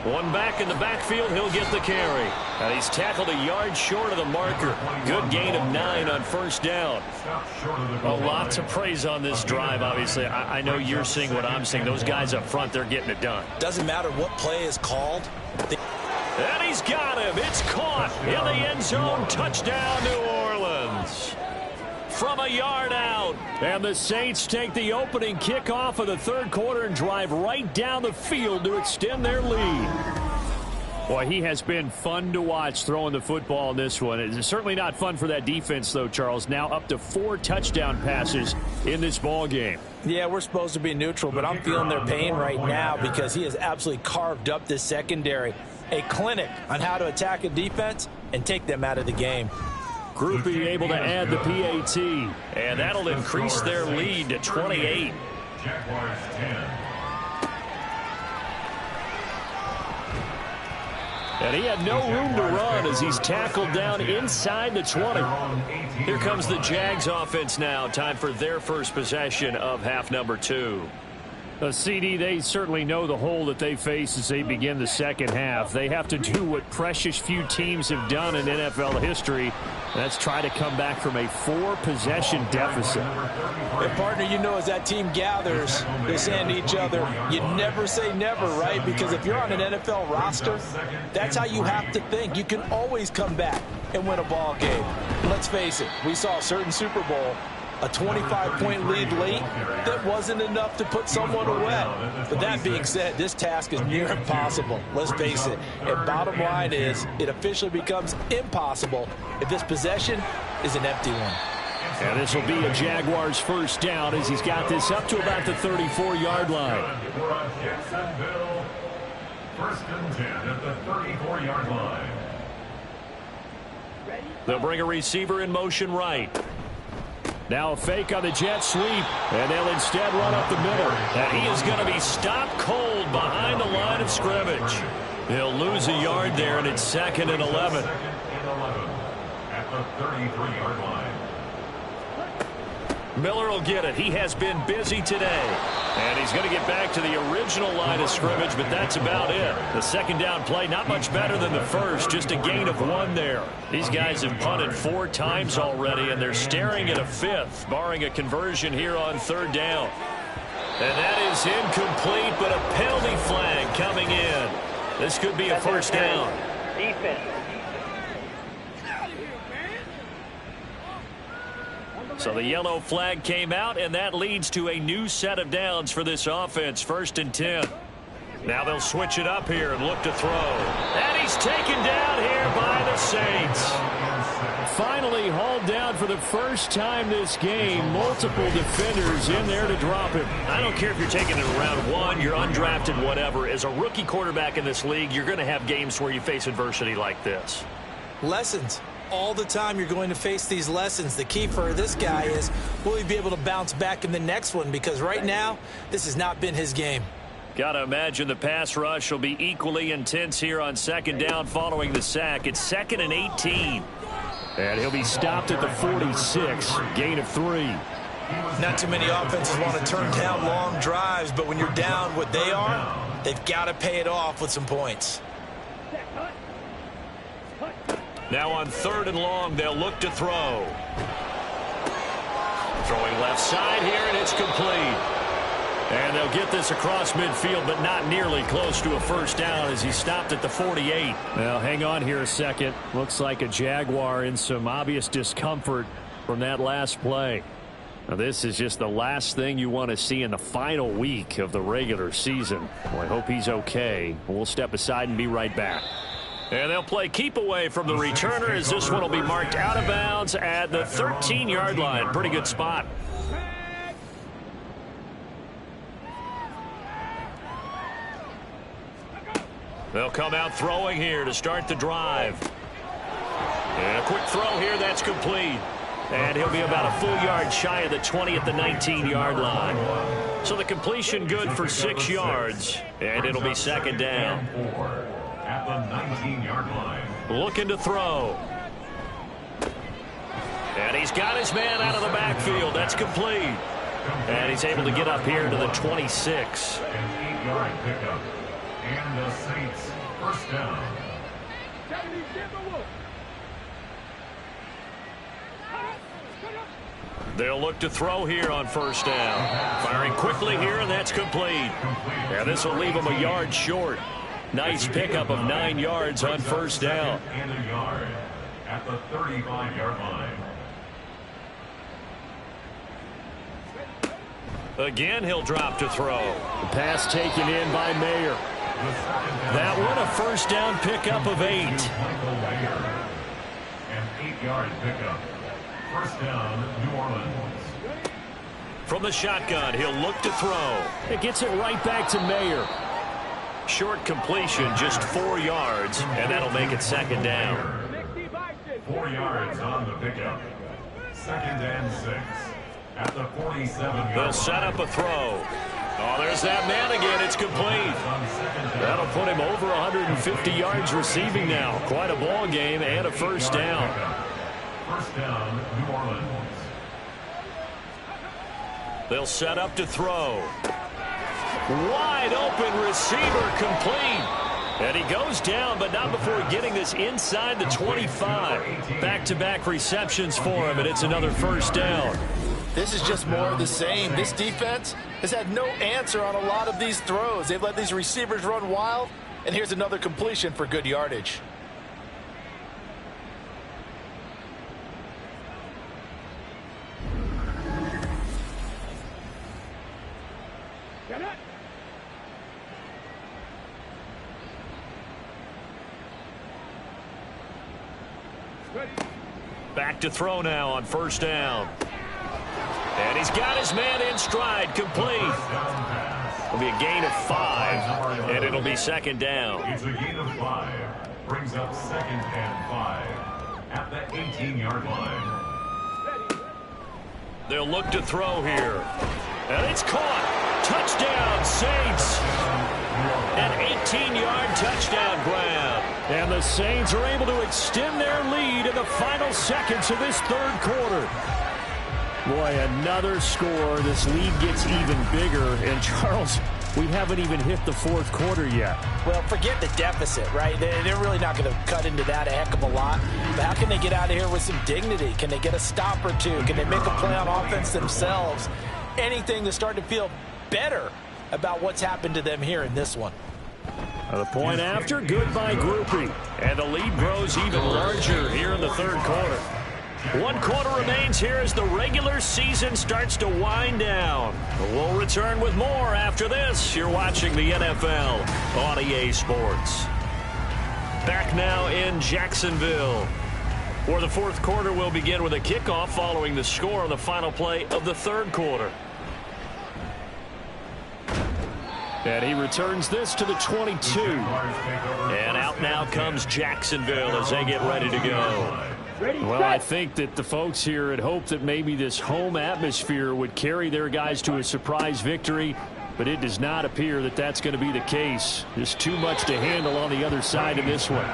One back in the backfield, he'll get the carry. And he's tackled a yard short of the marker. Good gain of 9 on first down. A lot to praise on this drive, obviously. I know you're seeing what I'm seeing. Those guys up front, they're getting it done. Doesn't matter what play is called. And he's got him. It's caught in the end zone. Touchdown, New Orleans. From a yard out. And the Saints take the opening kickoff of the third quarter and drive right down the field to extend their lead. Boy, he has been fun to watch throwing the football in this one. It's certainly not fun for that defense, though, Charles. Now up to 4 touchdown passes in this ball game. Yeah, we're supposed to be neutral, but I'm feeling their pain right now because he has absolutely carved up this secondary. A clinic on how to attack a defense and take them out of the game. Groupie able to add the PAT, and that'll increase their lead to 28. Jaguars 10. And he had no room to run as he's tackled down inside the 20. Here comes the Jags offense now. Time for their first possession of half number 2. CD, they certainly know the hole that they face as they begin the second half. They have to do what precious few teams have done in NFL history. That's try to come back from a 4-possession deficit. And partner, you know, as that team gathers, they say to each other, you never say never, right? Because if you're on an NFL roster, that's how you have to think. You can always come back and win a ball game. Let's face it, we saw a certain Super Bowl, a 25-point lead late, that wasn't enough to put someone away. But that being said, this task is near impossible. Let's face it. And bottom line is, it officially becomes impossible if this possession is an empty one. And this will be a Jaguars first down as he's got this up to about the 34-yard line. We're on Jacksonville. First and 10 at the 34-yard line. They'll bring a receiver in motion right. Now a fake on the jet sweep, and they'll instead run up the middle. And he is going to be stopped cold behind the line of scrimmage. He'll lose a yard there, and it's second and 11. Second and 11 at the 33-yard line. Miller will get it. He has been busy today. And he's going to get back to the original line of scrimmage, but that's about it. The second down play, not much better than the first, just a gain of 1 there. These guys have punted 4 times already, and they're staring at a 5th, barring a conversion here on 3rd down. And that is incomplete, but a penalty flag coming in. This could be a first down. Defense. So the yellow flag came out, and that leads to a new set of downs for this offense. 1st and 10. Now they'll switch it up here and look to throw. And he's taken down here by the Saints. Finally hauled down for the first time this game. Multiple defenders in there to drop him. I don't care if you're taking it in round 1, you're undrafted, whatever. As a rookie quarterback in this league, you're going to have games where you face adversity like this. Lessons. All the time you're going to face these lessons. The key for this guy is, will he be able to bounce back in the next one? Because right now, this has not been his game. Got to imagine the pass rush will be equally intense here on 2nd down following the sack. It's 2nd and 18. And he'll be stopped at the 46. Gain of 3. Not too many offenses want to turn down long drives, but when you're down what they are, they've got to pay it off with some points. Now on 3rd and long, they'll look to throw. Throwing left side here, and it's complete. And they'll get this across midfield, but not nearly close to a first down as he stopped at the 48. Now, hang on here a second. Looks like a Jaguar in some obvious discomfort from that last play. Now, this is just the last thing you want to see in the final week of the regular season. Well, I hope he's okay. We'll step aside and be right back. And they'll play keep away from the returner as this one will be marked out of bounds at the 13-yard line. Pretty good spot. They'll come out throwing here to start the drive. And a quick throw here, that's complete. And he'll be about a full yard shy of the 20 at the 19-yard line. So the completion good for 6 yards, and it'll be 2nd down. At the 19-yard line. Looking to throw. And he's got his man out of the backfield. That's complete. And he's able to get up here to the 26. An 8-yard pickup. And the Saints first down. They'll look to throw here on 1st down. Firing quickly here, and that's complete. Yeah, this will leave him a yard short. Nice pickup of 9 yards on 1st down. And a yard at the 35-yard line. Again, he'll drop to throw. The pass taken in by Mayer. That one, a first down pickup of 8. An 8-yard pickup. First down, New Orleans. From the shotgun, he'll look to throw. It gets it right back to Mayer. Short completion, just 4 yards, and that'll make it 2nd down. 4 yards on the pickup. 2nd and 6 at the 47-yard. They'll set up a throw. Oh, there's that man again. It's complete. That'll put him over 150 yards receiving now. Quite a ball game and a first down. First down, New Orleans. They'll set up to throw. Wide open receiver complete. And he goes down, but not before getting this inside the 25. Back-to-back receptions for him, and it's another first down. This is just more of the same. This defense has had no answer on a lot of these throws. They've let these receivers run wild, and here's another completion for good yardage. Back to throw now on first down. And he's got his man in stride, complete. It'll be a gain of 5, and it'll be 2nd down. It's a gain of 5. Brings up 2nd and 5 at the 18-yard line. They'll look to throw here. And it's caught. Touchdown, Saints. An 18-yard touchdown grab. And the Saints are able to extend their lead in the final seconds of this 3rd quarter. Boy, another score. This lead gets even bigger. And, Charles, we haven't even hit the fourth quarter yet. Well, forget the deficit, right? They're really not going to cut into that a heck of a lot. But how can they get out of here with some dignity? Can they get a stop or two? Can they make a play on offense themselves? Anything to start to feel better about what's happened to them here in this one. The point after, good by Groupie. And the lead grows even larger here in the third quarter. 1 quarter remains here as the regular season starts to wind down. We'll return with more after this. You're watching the NFL on EA Sports. Back now in Jacksonville, where the fourth quarter will begin with a kickoff following the score on the final play of the third quarter. And he returns this to the 22. And out now comes Jacksonville as they get ready to go. Well, I think that the folks here had hoped that maybe this home atmosphere would carry their guys to a surprise victory, but it does not appear that that's going to be the case. There's too much to handle on the other side of this one.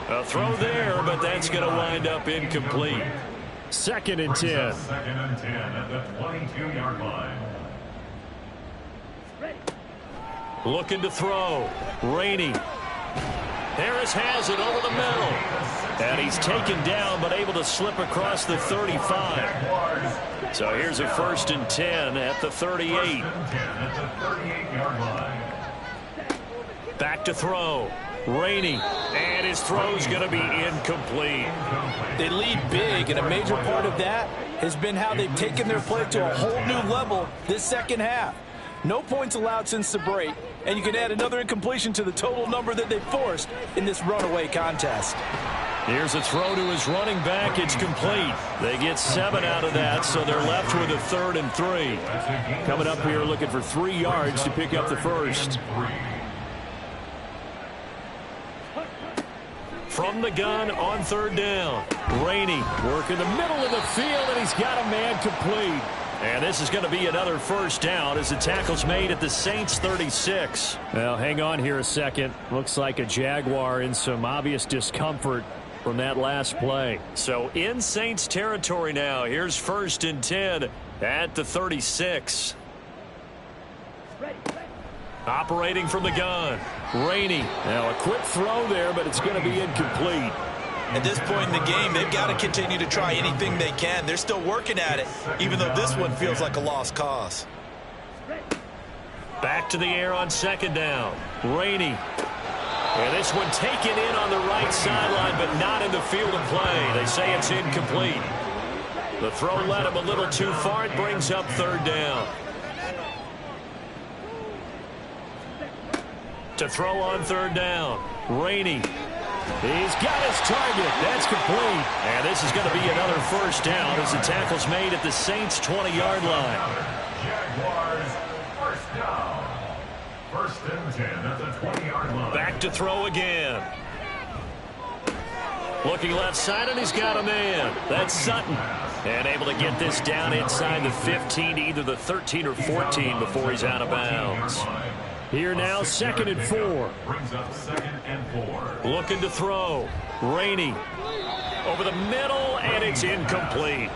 A throw there, but that's going to wind up incomplete. 2nd and 10. 2nd and 10 at the 22-yard line. Looking to throw. Rainey. Harris has it over the middle. And he's taken down, but able to slip across the 35. So here's a 1st and 10 at the 38. Back to throw. Rainey. And his throw's going to be incomplete. They lead big, and a major part of that has been how they've taken their play to a whole new level this second half. No points allowed since the break, and you can add another incompletion to the total number that they forced in this runaway contest. Here's a throw to his running back. It's complete. They get 7 out of that, so they're left with a 3rd and 3. Coming up here looking for 3 yards to pick up the first. From the gun on 3rd down. Rainey working the middle of the field, and he's got a man complete. And this is going to be another 1st down as the tackle's made at the Saints 36. Well, hang on here a second. Looks like a Jaguar in some obvious discomfort from that last play. So in Saints territory now. Here's 1st and 10 at the 36. Operating from the gun. Rainey. Now a quick throw there, but it's going to be incomplete. At this point in the game, they've got to continue to try anything they can. They're still working at it, even though this one feels like a lost cause. Back to the air on 2nd down. Rainey. And this one taken in on the right sideline, but not in the field of play. They say it's incomplete. The throw led him a little too far. It brings up 3rd down. To throw on 3rd down. Rainey. He's got his target. That's complete. And this is going to be another 1st down as the tackle's made at the Saints' 20-yard line. Jaguars, 1st down. 1st and 10 at the 20-yard line. Back to throw again. Looking left side, and he's got a man. That's Sutton. And able to get this down inside the 15, either the 13 or 14 before he's out of bounds. Here now, 2nd and 4. Brings up 2nd and 4. Looking to throw. Rainey. Over the middle, and it's incomplete.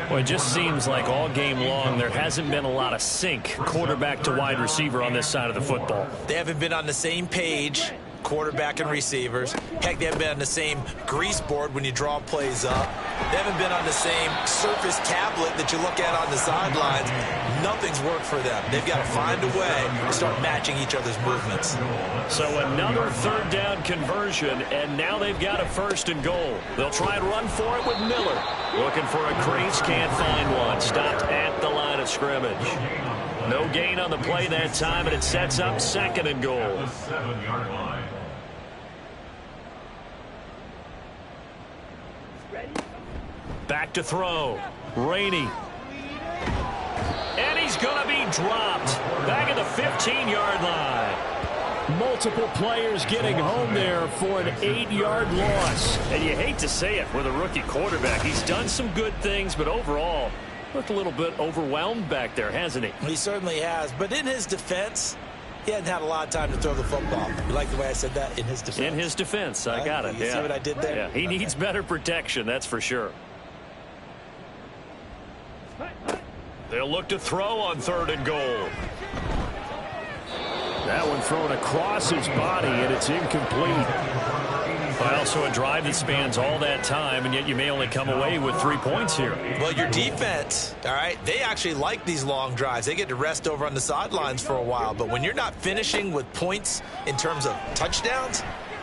Well, it just seems like all game long there hasn't been a lot of sync quarterback to wide receiver on this side of the football. They haven't been on the same page, quarterback and receivers. Heck, they haven't been on the same grease board when you draw plays up. They haven't been on the same surface tablet that you look at on the sidelines. Nothing's worked for them. They've got to find a way to start matching each other's movements. So another 3rd down conversion, and now they've got a 1st and goal. They'll try and run for it with Miller. Looking for a crease, can't find one. Stopped at the line of scrimmage. No gain on the play that time, and it sets up 2nd and goal. The 7-yard line. Back to throw. Rainey. And he's going to be dropped. Back at the 15-yard line. Multiple players getting home there for an 8-yard loss. And you hate to say it with a rookie quarterback. He's done some good things, but overall, looked a little bit overwhelmed back there, hasn't he? He certainly has. But in his defense, he hadn't had a lot of time to throw the football. You like the way I said that? In his defense. In his defense. I got it. You see what I did there? Yeah. He needs better protection, that's for sure. They'll look to throw on 3rd and goal. That one thrown across his body, and it's incomplete. Well, so a drive that spans all that time, and yet you may only come away with 3 points here. Well, your defense, all right, they actually like these long drives. They get to rest over on the sidelines for a while. But when you're not finishing with points in terms of touchdowns,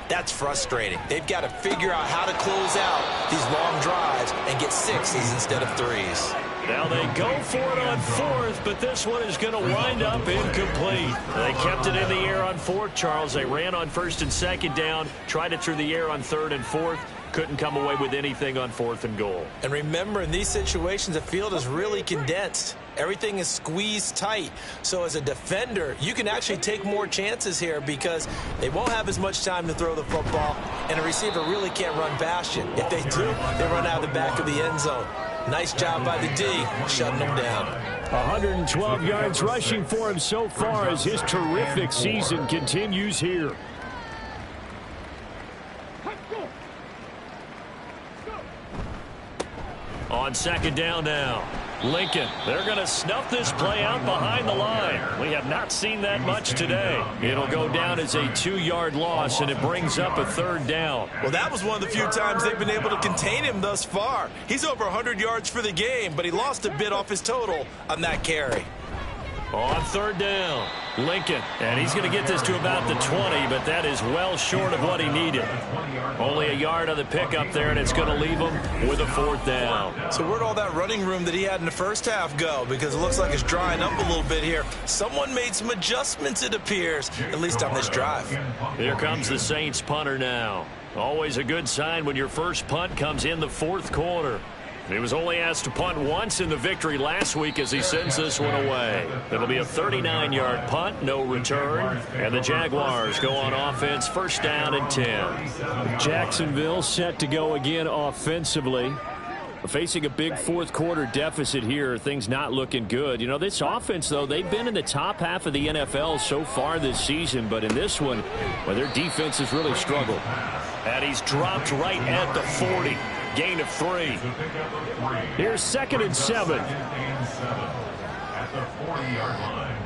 that's frustrating. They've got to figure out how to close out these long drives and get 6s instead of 3s. Now they go for it on 4th, but this one is going to wind up incomplete. They kept it in the air on 4th, Charles. They ran on 1st and 2nd down, tried it through the air on 3rd and 4th. Couldn't come away with anything on 4th and goal. And remember, in these situations, the field is really condensed. Everything is squeezed tight. So as a defender, you can actually take more chances here because they won't have as much time to throw the football, and a receiver really can't run past you. If they do, they run out of the back of the end zone. Nice job by the D, shutting them down. 112 yards rushing for him so far as his terrific season continues here. On 2nd down now. Lincoln, they're going to snuff this play out behind the line. We have not seen that much today. It'll go down as a 2-yard loss, and it brings up a 3rd down. Well, that was one of the few times they've been able to contain him thus far. He's over 100 yards for the game, but he lost a bit off his total on that carry. On 3rd down, Lincoln, and he's going to get this to about the 20, but that is well short of what he needed. Only a yard on the pickup there, and it's going to leave him with a 4th down. So where'd all that running room that he had in the first half go? Because it looks like it's drying up a little bit here. Someone made some adjustments, it appears, at least on this drive. Here comes the Saints punter now. Always a good sign when your first punt comes in the 4th quarter. He was only asked to punt once in the victory last week as he sends this one away. It'll be a 39-yard punt, no return, and the Jaguars go on offense, 1st down and 10. Jacksonville set to go again offensively. Facing a big 4th quarter deficit here, things not looking good. You know, this offense, though, they've been in the top half of the NFL so far this season, but in this one, well, their defense has really struggled. And he's dropped right at the 40. Gain of 3. Here's 2nd and 7. At the 40-yard line.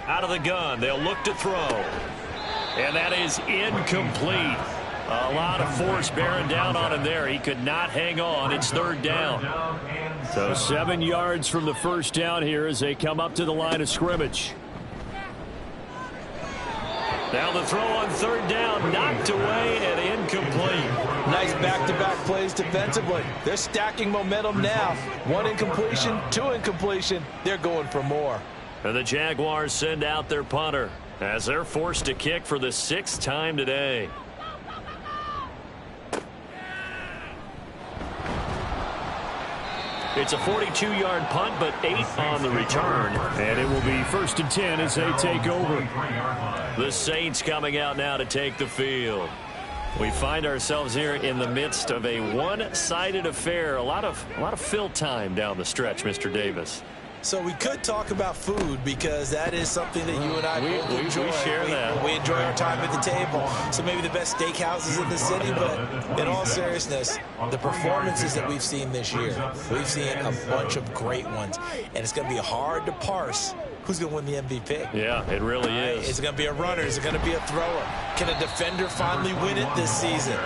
Out of the gun, they'll look to throw. And that is incomplete. A lot of force bearing down on him there. He could not hang on. It's 3rd down. So 7 yards from the 1st down here as they come up to the line of scrimmage. Now the throw on 3rd down, knocked away and incomplete. Nice back-to-back plays defensively. They're stacking momentum now. 1 incompletion, 2 incompletion. They're going for more. And the Jaguars send out their punter as they're forced to kick for the 6th time today. It's a 42-yard punt, but 8 on the return. And it will be 1st and 10 as they take over. The Saints coming out now to take the field. We find ourselves here in the midst of a one-sided affair. A lot of fill time down the stretch, Mr. Davis. So we could talk about food because that is something that you and I both enjoy. We share that. We enjoy our time at the table. So maybe the best steakhouses in the city, but in all seriousness, the performances that we've seen this year, we've seen a bunch of great ones, and it's going to be hard to parse who's going to win the MVP. Yeah, it really is. Is it going to be a runner? Is it going to be a thrower? Can a defender finally win it this season?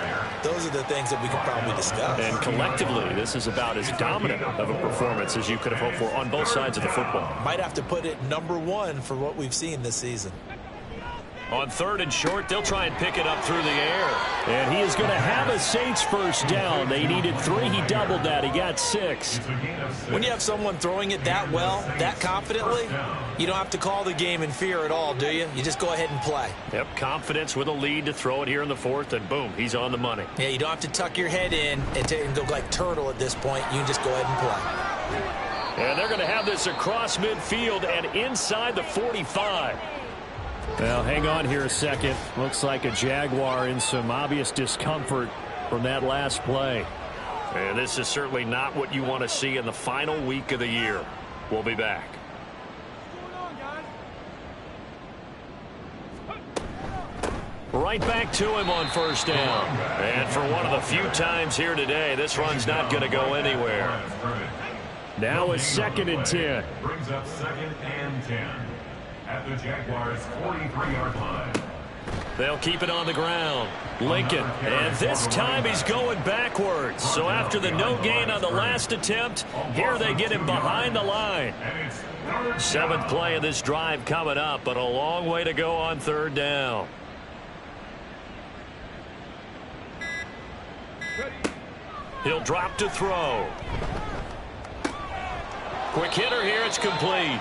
Those are the things that we can probably discuss. And collectively, this is about as dominant of a performance as you could have hoped for on both sides of the football. Might have to put it #1 for what we've seen this season. On 3rd and short, they'll try and pick it up through the air. And he is going to have a Saints 1st down. They needed 3. He doubled that. He got 6. When you have someone throwing it that well, that confidently, you don't have to call the game in fear at all, do you? You just go ahead and play. Yep, confidence with a lead to throw it here in the 4th, and boom, he's on the money. Yeah, you don't have to tuck your head in and go like turtle at this point. You can just go ahead and play. And they're going to have this across midfield and inside the 45. Well, hang on here a second. Looks like a Jaguar in some obvious discomfort from that last play. And this is certainly not what you want to see in the final week of the year. We'll be back. Right back to him on first down. And for one of the few times here today, this run's not going to go anywhere. Now it's 2nd and 10. Brings up 2nd and 10 at the Jaguars' 43-yard line. They'll keep it on the ground. Lincoln, and this time he's going backwards. So after the no gain on the last attempt, here they get him behind the line. 7th play of this drive coming up, but a long way to go on 3rd down. He'll drop to throw. Quick hitter here, it's complete.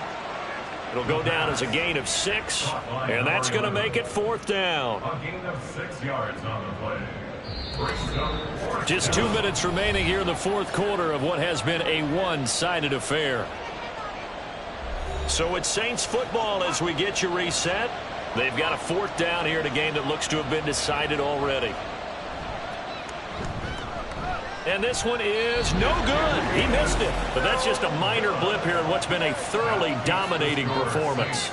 It'll go down as a gain of 6, and that's going to make it 4th down. A gain of 6 yards on the play. Just 2 minutes remaining here in the 4th quarter of what has been a one-sided affair. So it's Saints football as we get you reset. They've got a 4th down here in a game that looks to have been decided already. And this one is no good. He missed it. But that's just a minor blip here in what's been a thoroughly dominating performance.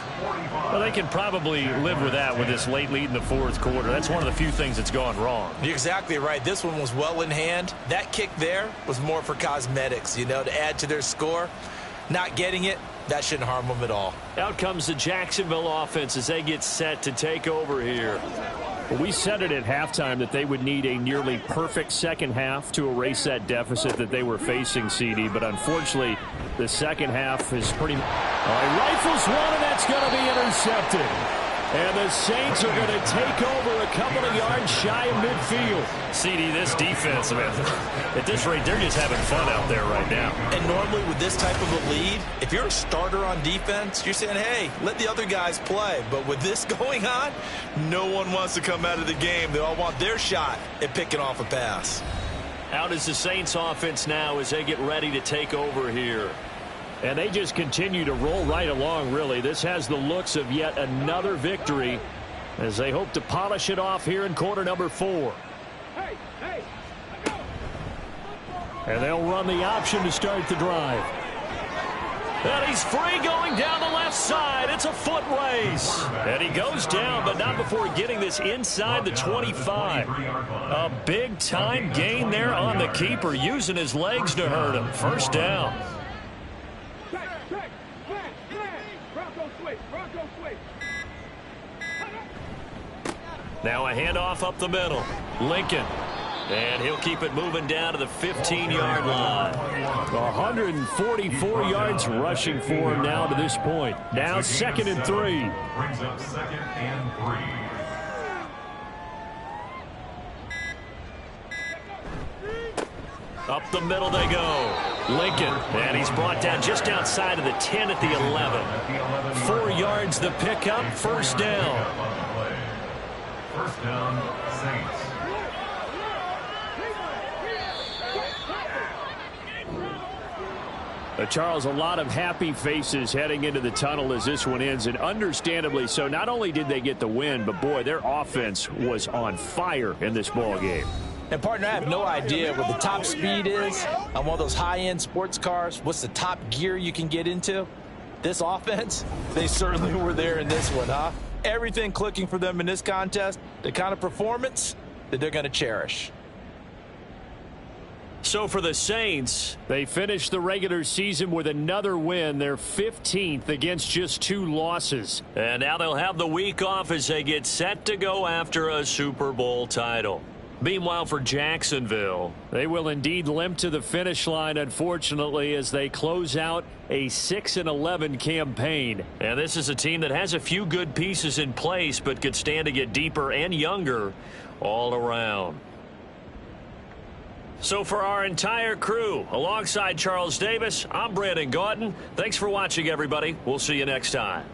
Well, they can probably live with that with this late lead in the 4th quarter. That's one of the few things that's gone wrong. You're exactly right. This one was well in hand. That kick there was more for cosmetics, to add to their score. Not getting it, that shouldn't harm them at all. Out comes the Jacksonville offense as they get set to take over here. Well, we said it at halftime that they would need a nearly perfect second half to erase that deficit that they were facing, CD. But unfortunately, the second half is pretty... All right, rifles one, and that's going to be intercepted. And the Saints are going to take over a couple of yards shy of midfield. CD, this defense, man, at this rate, they're just having fun out there right now. And normally with this type of a lead, if you're a starter on defense, you're saying, hey, let the other guys play. But with this going on, no one wants to come out of the game. They all want their shot at picking off a pass. Out is the Saints offense now as they get ready to take over here. And they just continue to roll right along, really. This has the looks of yet another victory as they hope to polish it off here in quarter number 4. And they'll run the option to start the drive. And he's free going down the left side. It's a foot race. And he goes down, but not before getting this inside the 25. A big-time gain there on the keeper, using his legs to hurt him. First down. Now a handoff up the middle. Lincoln. And he'll keep it moving down to the 15-yard line. 144 yards rushing for him now to this point. Now 2nd and 3. Brings up 2nd and 3. Up the middle they go. Lincoln. And he's brought down just outside of the 10 at the 11. 4 yards the pickup. First down. First down, Saints. Charles, a lot of happy faces heading into the tunnel as this one ends, and understandably so. Not only did they get the win, but boy, their offense was on fire in this ball game. And, partner, I have no idea what the top speed is on one of those high-end sports cars. What's the top gear you can get into? This offense, they certainly were there in this one, huh? Everything clicking for them in this contest, the kind of performance that they're going to cherish. So for the Saints, they finished the regular season with another win, their 15th against just 2 losses. And now they'll have the week off as they get set to go after a Super Bowl title. Meanwhile, for Jacksonville, they will indeed limp to the finish line, unfortunately, as they close out a 6-11 campaign. And this is a team that has a few good pieces in place, but could stand to get deeper and younger all around. So for our entire crew, alongside Charles Davis, I'm Brandon Gautin. Thanks for watching, everybody. We'll see you next time.